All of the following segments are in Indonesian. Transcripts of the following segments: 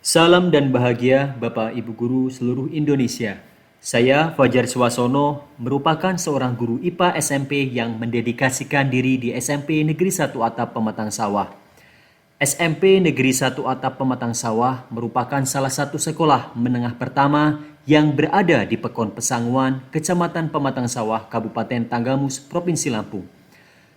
Salam dan bahagia Bapak Ibu Guru seluruh Indonesia. Saya Fajar Swasono merupakan seorang guru IPA SMP yang mendedikasikan diri di SMP Negeri 1 Atap Pematang Sawah. SMP Negeri 1 Atap Pematang Sawah merupakan salah satu sekolah menengah pertama yang berada di Pekon Pesanguan, Kecamatan Pematang Sawah, Kabupaten Tanggamus, Provinsi Lampung.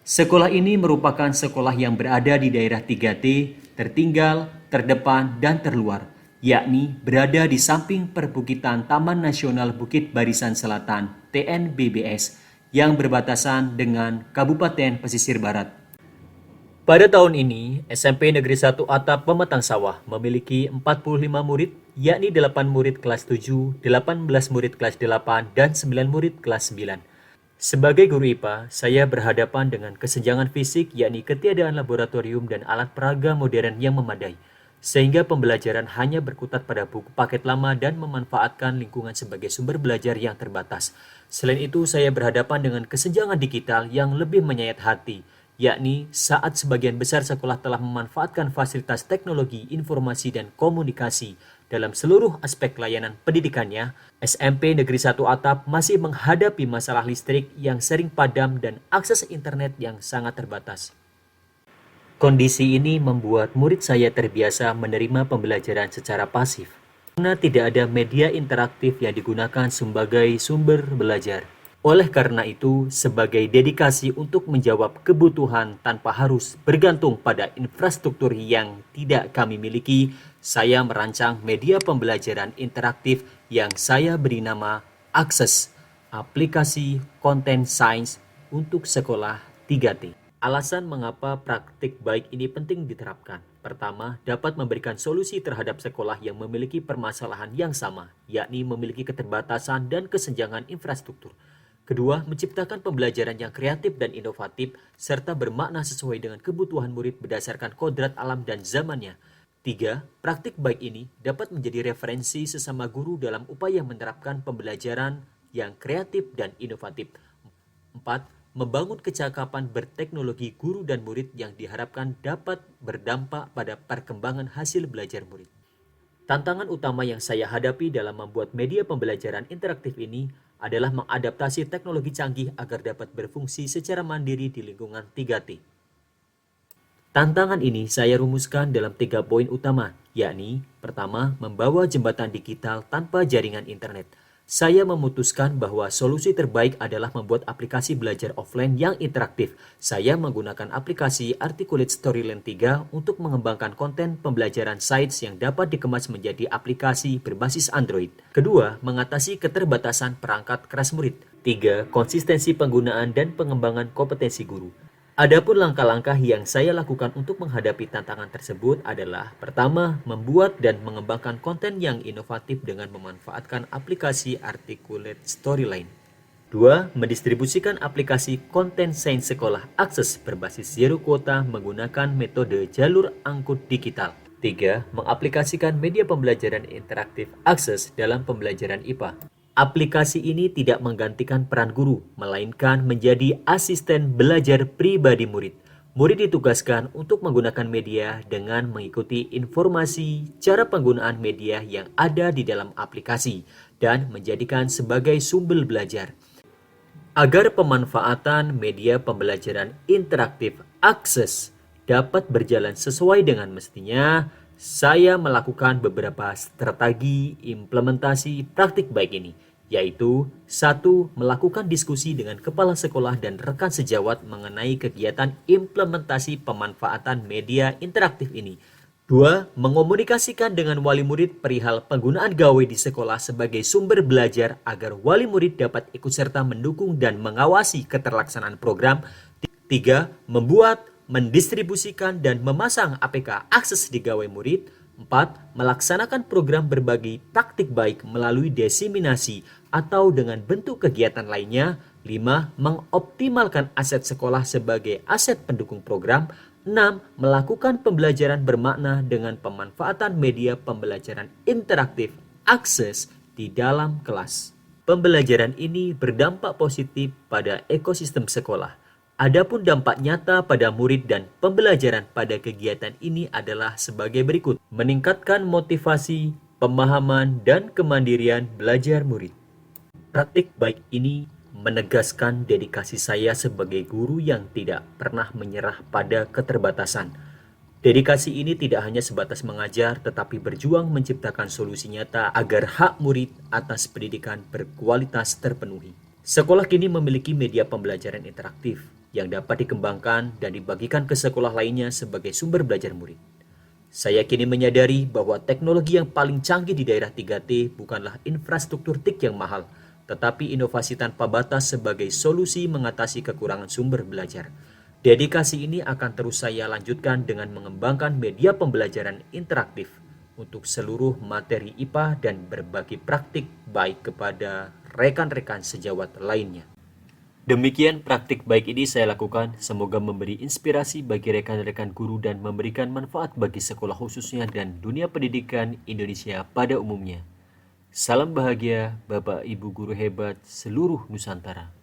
Sekolah ini merupakan sekolah yang berada di daerah 3T, tertinggal, terdepan, dan terluar, yakni berada di samping perbukitan Taman Nasional Bukit Barisan Selatan (TNBBS) yang berbatasan dengan Kabupaten Pesisir Barat. Pada tahun ini, SMP Negeri 1 Atap Pematang Sawah memiliki 45 murid, yakni 8 murid kelas 7, 18 murid kelas 8, dan 9 murid kelas 9. Sebagai guru IPA, saya berhadapan dengan kesenjangan fisik, yakni ketiadaan laboratorium dan alat peraga modern yang memadai, sehingga pembelajaran hanya berkutat pada buku paket lama dan memanfaatkan lingkungan sebagai sumber belajar yang terbatas. Selain itu, saya berhadapan dengan kesenjangan digital yang lebih menyayat hati, yakni saat sebagian besar sekolah telah memanfaatkan fasilitas teknologi, informasi, dan komunikasi dalam seluruh aspek layanan pendidikannya, SMP Negeri 1 Atap masih menghadapi masalah listrik yang sering padam dan akses internet yang sangat terbatas. Kondisi ini membuat murid saya terbiasa menerima pembelajaran secara pasif, karena tidak ada media interaktif yang digunakan sebagai sumber belajar. Oleh karena itu, sebagai dedikasi untuk menjawab kebutuhan tanpa harus bergantung pada infrastruktur yang tidak kami miliki, saya merancang media pembelajaran interaktif yang saya beri nama Akses, aplikasi konten sains untuk sekolah 3T. Alasan mengapa praktik baik ini penting diterapkan. Pertama, dapat memberikan solusi terhadap sekolah yang memiliki permasalahan yang sama, yakni memiliki keterbatasan dan kesenjangan infrastruktur. Kedua, menciptakan pembelajaran yang kreatif dan inovatif, serta bermakna sesuai dengan kebutuhan murid berdasarkan kodrat alam dan zamannya. Tiga, praktik baik ini dapat menjadi referensi sesama guru dalam upaya menerapkan pembelajaran yang kreatif dan inovatif. Empat, membangun kecakapan berteknologi guru dan murid yang diharapkan dapat berdampak pada perkembangan hasil belajar murid. Tantangan utama yang saya hadapi dalam membuat media pembelajaran interaktif ini adalah mengadaptasi teknologi canggih agar dapat berfungsi secara mandiri di lingkungan 3T. Tantangan ini saya rumuskan dalam 3 poin utama, yakni pertama, membawa jembatan digital tanpa jaringan internet. Saya memutuskan bahwa solusi terbaik adalah membuat aplikasi belajar offline yang interaktif. Saya menggunakan aplikasi Articulate Storyland 3 untuk mengembangkan konten pembelajaran sites yang dapat dikemas menjadi aplikasi berbasis Android. Kedua, mengatasi keterbatasan perangkat keras murid. Tiga, konsistensi penggunaan dan pengembangan kompetensi guru. Adapun langkah-langkah yang saya lakukan untuk menghadapi tantangan tersebut adalah pertama, membuat dan mengembangkan konten yang inovatif dengan memanfaatkan aplikasi Articulate Storyline. Dua, mendistribusikan aplikasi konten sains sekolah akses berbasis zero kuota menggunakan metode jalur angkut digital. Tiga, mengaplikasikan media pembelajaran interaktif akses dalam pembelajaran IPA. Aplikasi ini tidak menggantikan peran guru, melainkan menjadi asisten belajar pribadi murid. Murid ditugaskan untuk menggunakan media dengan mengikuti informasi cara penggunaan media yang ada di dalam aplikasi dan menjadikan sebagai sumber belajar. Agar pemanfaatan media pembelajaran interaktif akses dapat berjalan sesuai dengan mestinya, saya melakukan beberapa strategi implementasi praktik baik ini, yaitu 1. Melakukan diskusi dengan kepala sekolah dan rekan sejawat mengenai kegiatan implementasi pemanfaatan media interaktif ini. 2. Mengomunikasikan dengan wali murid perihal penggunaan gawai di sekolah sebagai sumber belajar agar wali murid dapat ikut serta mendukung dan mengawasi keterlaksanaan program. 3. Membuat, mendistribusikan, dan memasang APK akses di gawai murid. 4. Melaksanakan program berbagi praktik baik melalui diseminasi atau dengan bentuk kegiatan lainnya. 5. Mengoptimalkan aset sekolah sebagai aset pendukung program. 6. Melakukan pembelajaran bermakna dengan pemanfaatan media pembelajaran interaktif akses di dalam kelas. Pembelajaran ini berdampak positif pada ekosistem sekolah. Adapun dampak nyata pada murid dan pembelajaran pada kegiatan ini adalah sebagai berikut. Meningkatkan motivasi, pemahaman, dan kemandirian belajar murid. Praktik baik ini menegaskan dedikasi saya sebagai guru yang tidak pernah menyerah pada keterbatasan. Dedikasi ini tidak hanya sebatas mengajar, tetapi berjuang menciptakan solusi nyata agar hak murid atas pendidikan berkualitas terpenuhi. Sekolah kini memiliki media pembelajaran interaktif yang dapat dikembangkan dan dibagikan ke sekolah lainnya sebagai sumber belajar murid. Saya kini menyadari bahwa teknologi yang paling canggih di daerah 3T bukanlah infrastruktur TIK yang mahal, tetapi inovasi tanpa batas sebagai solusi mengatasi kekurangan sumber belajar. Dedikasi ini akan terus saya lanjutkan dengan mengembangkan media pembelajaran interaktif untuk seluruh materi IPA dan berbagi praktik baik kepada rekan-rekan sejawat lainnya. Demikian praktik baik ini saya lakukan, semoga memberi inspirasi bagi rekan-rekan guru dan memberikan manfaat bagi sekolah khususnya dan dunia pendidikan Indonesia pada umumnya. Salam bahagia Bapak Ibu guru hebat seluruh Nusantara.